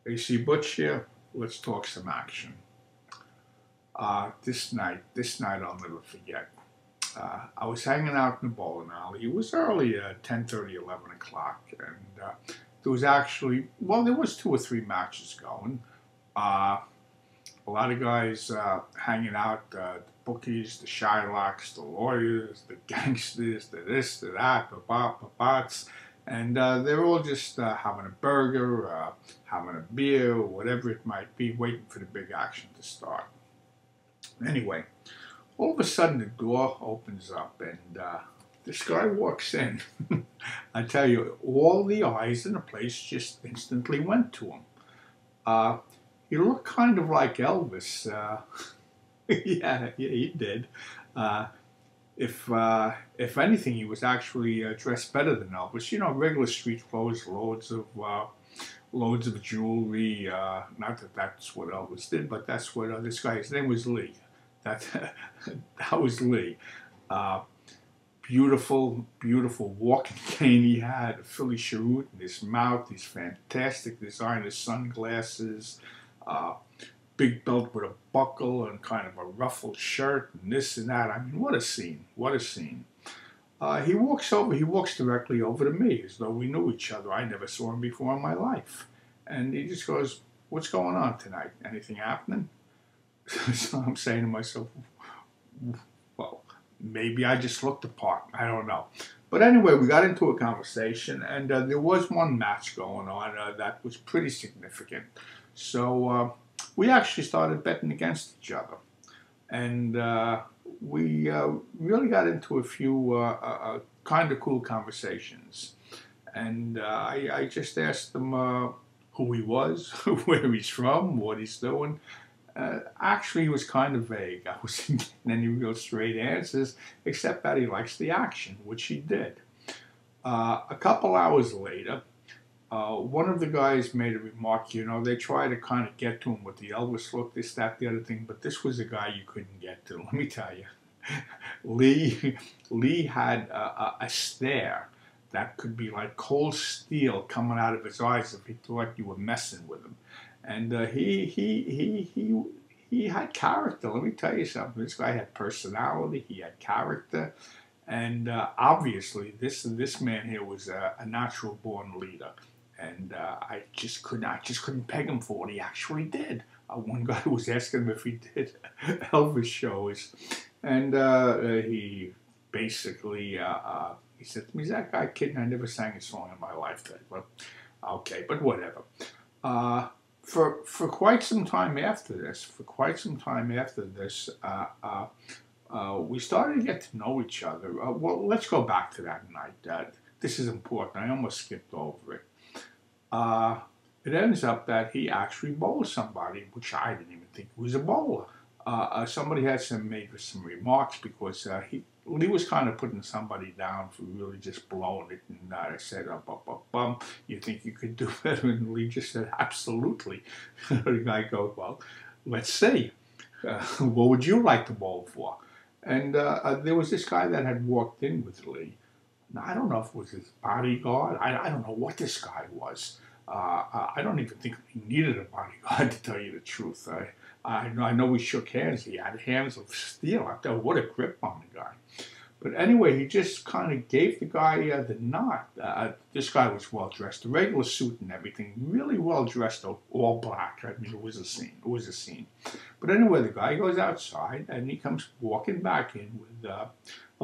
You see Butch here? Let's talk some action. This night I'll never forget. I was hanging out in the bowling alley. It was early, 10:30, 11 o'clock, and there was actually, well, there was two or three matches going. Uh, a lot of guys hanging out, the bookies, the Shylocks, the lawyers, the gangsters, the this, the that, the bots, and they're all just having a burger, having a beer, or whatever it might be, waiting for the big action to start. Anyway, all of a sudden the door opens up and this guy walks in. I tell you, all the eyes in the place just instantly went to him. Uh, he looked kind of like Elvis. Yeah, he did. Uh, if anything, he was actually dressed better than Elvis. You know, regular street clothes, loads of jewelry. Not that that's what Elvis did, but that's what this guy. His name was Lee. That that was Lee. Uh, beautiful walking cane he had, a Philly cheroot in his mouth, these fantastic designer sunglasses, uh, big belt with a buckle and kind of a ruffled shirt and this and that. I mean, what a scene, what a scene. He walks directly over to me as though we knew each other. I never saw him before in my life. And he just goes, "What's going on tonight? Anything happening?" So I'm saying to myself, well, maybe I just looked the part. I don't know. But anyway, we got into a conversation, and there was one match going on that was pretty significant. So we actually started betting against each other. And we really got into a few kind of cool conversations. And I just asked him who he was, where he's from, what he's doing. Actually, he was kind of vague. I wasn't getting any real straight answers, except that he likes the action, which he did. A couple hours later, one of the guys made a remark, you know, they try to kind of get to him with the Elvis look, this, that, the other thing, but this was a guy you couldn't get to, let me tell you. Lee had a stare that could be like cold steel coming out of his eyes if he thought you were messing with him. And he had character. Let me tell you something. This guy had personality. He had character, and obviously, this man here was a natural born leader. And I just couldn't peg him for what he actually did. One guy was asking him if he did Elvis shows, and he basically he said to me, "Is that guy kidding? I never sang a song in my lifetime." Well, okay, but whatever. For quite some time after this, we started to get to know each other. Well, let's go back to that night. This is important. I almost skipped over it. It ends up that he actually bowled somebody, which I didn't even think was a bowler. Somebody had made some remarks because Lee was kind of putting somebody down for really just blowing it, and I said, "You think you could do better?" And Lee just said, "Absolutely." The guy goes, "Well, let's see. What would you like to bowl for?" And there was this guy that had walked in with Lee. Now, I don't know if it was his bodyguard. I don't know what this guy was. I don't even think he needed a bodyguard, to tell you the truth. I know we shook hands. He had hands of steel. I thought, what a grip on the guy. But anyway, he just kind of gave the guy the nod. This guy was well dressed, a regular suit and everything, really well dressed, all black. I mean, it was a scene. It was a scene. But anyway, the guy goes outside and he comes walking back in with a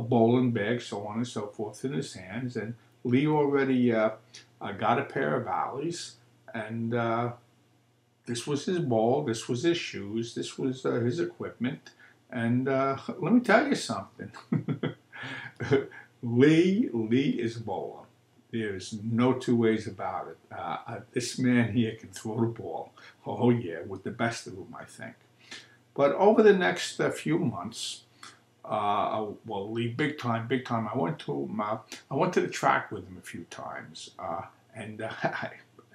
bowling bag, so on and so forth, in his hands. And Lee already got a pair of alleys, and this was his ball, this was his shoes, this was his equipment. And let me tell you something. Lee is a bowler. There's no two ways about it. This man here can throw the ball. Oh yeah, with the best of them, I think. But over the next few months, well, Lee, big time. I went to the track with him a few times, and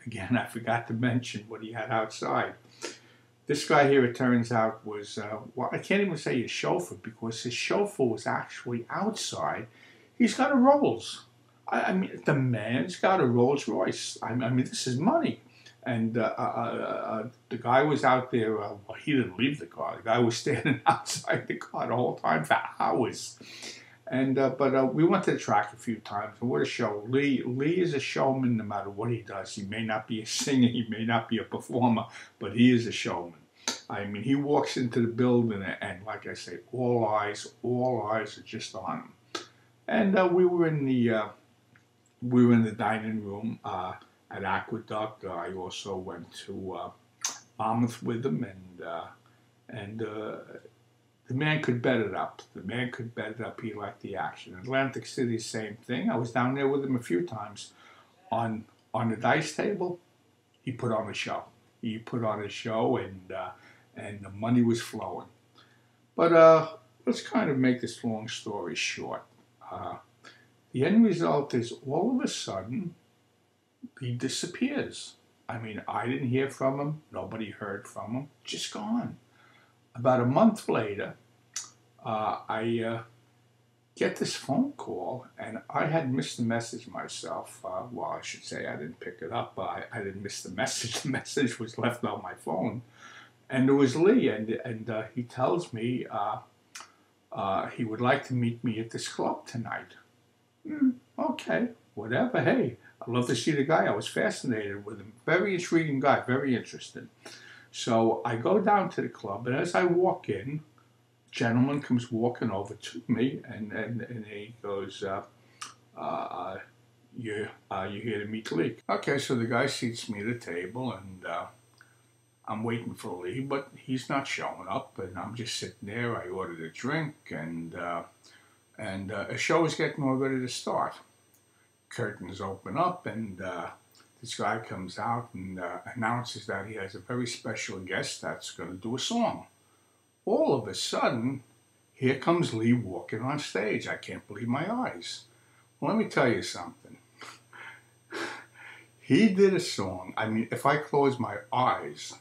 again, I forgot to mention what he had outside. This guy here, it turns out, was, well, I can't even say his chauffeur, because his chauffeur was actually outside. He's got a Rolls. I mean, the man's got a Rolls Royce. I mean, this is money. And the guy was out there. Well, he didn't leave the car. The guy was standing outside the car the whole time for hours. And but we went to the track a few times, and what a show! Lee is a showman no matter what he does. He may not be a singer, he may not be a performer, but he is a showman. I mean, he walks into the building, and like I say, all eyes are just on him. And we were in the dining room at Aqueduct. I also went to Monmouth with him, and the man could bet it up. The man could bet it up. He liked the action. Atlantic City, same thing. I was down there with him a few times. On the dice table, he put on a show. He put on a show, and the money was flowing. But let's kind of make this long story short. The end result is all of a sudden he disappears. I mean, I didn't hear from him. Nobody heard from him. Just gone. About a month later, I get this phone call, and I had missed the message myself. Well, I should say I didn't pick it up. I didn't miss the message. The message was left on my phone. And it was Lee, and he tells me he would like to meet me at this club tonight. Okay, whatever. Hey, I'd love to see the guy. I was fascinated with him. Very intriguing guy, very interested. So I go down to the club, and as I walk in, a gentleman comes walking over to me, and he goes, you're here to meet Lee. Okay, so the guy seats me at a table, and I'm waiting for Lee, but he's not showing up, and I'm just sitting there. I ordered a drink, and a show is getting all ready to start. Curtains open up, and this guy comes out and announces that he has a very special guest that's going to do a song. All of a sudden, here comes Lee walking on stage. I can't believe my eyes. Well, let me tell you something. He did a song. I mean, if I closed my eyes,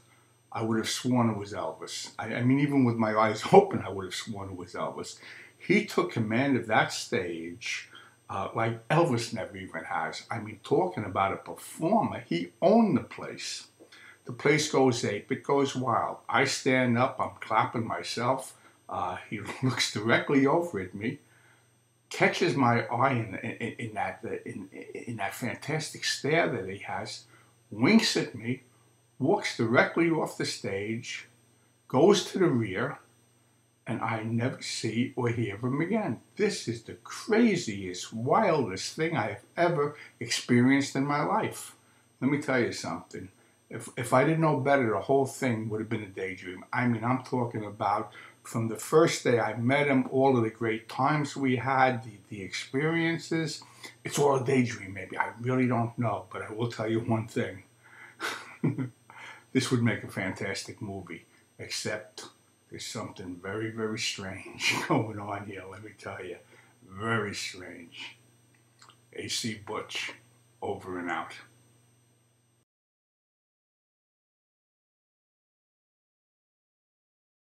I would have sworn it was Elvis. I mean, even with my eyes open, I would have sworn it was Elvis. He took command of that stage like Elvis never even has. I mean, talking about a performer, he owned the place. The place goes ape, it goes wild. I stand up, I'm clapping myself. He looks directly over at me, catches my eye in that fantastic stare that he has, winks at me, walks directly off the stage, goes to the rear, and I never see or hear him again. This is the craziest, wildest thing I have ever experienced in my life. Let me tell you something. If I didn't know better, the whole thing would have been a daydream. I mean, I'm talking about from the first day I met him, all of the great times we had, the experiences. It's all a daydream, maybe. I really don't know, but I will tell you one thing. This would make a fantastic movie, except there's something very, very strange going on here, let me tell you. Very strange. AC Butch, over and out.